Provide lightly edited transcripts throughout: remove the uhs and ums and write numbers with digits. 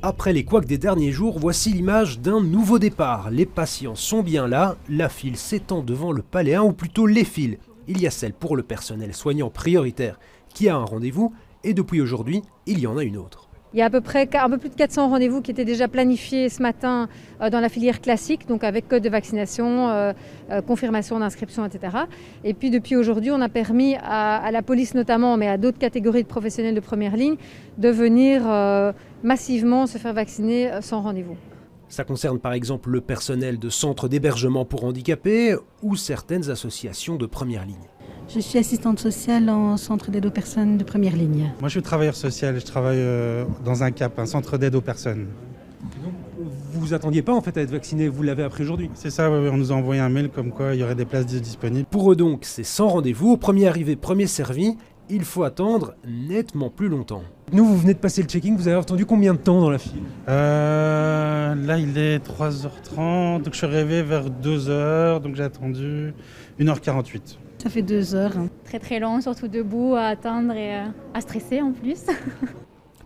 Après les couacs des derniers jours, voici l'image d'un nouveau départ. Les patients sont bien là, la file s'étend devant le palais 1, ou plutôt les files. Il y a celle pour le personnel soignant prioritaire qui a un rendez-vous, et depuis aujourd'hui, il y en a une autre. Il y a à peu près un peu plus de 400 rendez-vous qui étaient déjà planifiés ce matin dans la filière classique, donc avec code de vaccination, confirmation d'inscription, etc. Et puis depuis aujourd'hui, on a permis à la police notamment, mais à d'autres catégories de professionnels de première ligne, de venir massivement se faire vacciner sans rendez-vous. Ça concerne par exemple le personnel de centres d'hébergement pour handicapés ou certaines associations de première ligne. Je suis assistante sociale en centre d'aide aux personnes de première ligne. Moi je suis travailleur social, je travaille dans un CAP, un centre d'aide aux personnes. Donc, vous vous attendiez pas en fait à être vacciné, vous l'avez appris aujourd'hui? C'est ça, on nous a envoyé un mail comme quoi il y aurait des places disponibles. Pour eux donc, c'est sans rendez-vous, au premier arrivé, premier servi, il faut attendre nettement plus longtemps. Nous, vous venez de passer le check-in, vous avez attendu combien de temps dans la file? Là il est 3h30, donc je suis arrivé vers 2h, donc j'ai attendu 1h48. Ça fait 2 heures. Très très long, surtout debout, à attendre et à stresser en plus.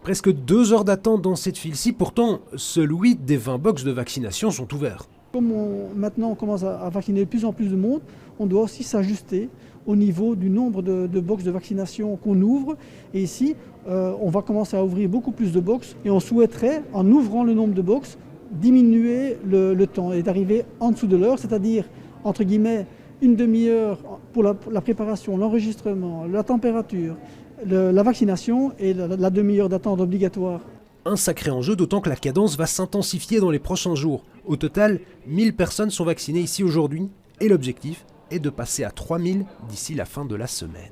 Presque 2 heures d'attente dans cette file-ci, pourtant, seuls 8 des 20 box de vaccination sont ouverts. Comme maintenant on commence à vacciner de plus en plus de monde, on doit aussi s'ajuster au niveau du nombre de box de vaccination qu'on ouvre. Et ici, on va commencer à ouvrir beaucoup plus de box et on souhaiterait, en ouvrant le nombre de box, diminuer le temps et d'arriver en dessous de l'heure, c'est-à-dire, entre guillemets, une demi-heure pour la préparation, l'enregistrement, la température, la vaccination et la demi-heure d'attente obligatoire. Un sacré enjeu, d'autant que la cadence va s'intensifier dans les prochains jours. Au total, 1000 personnes sont vaccinées ici aujourd'hui et l'objectif est de passer à 3000 d'ici la fin de la semaine.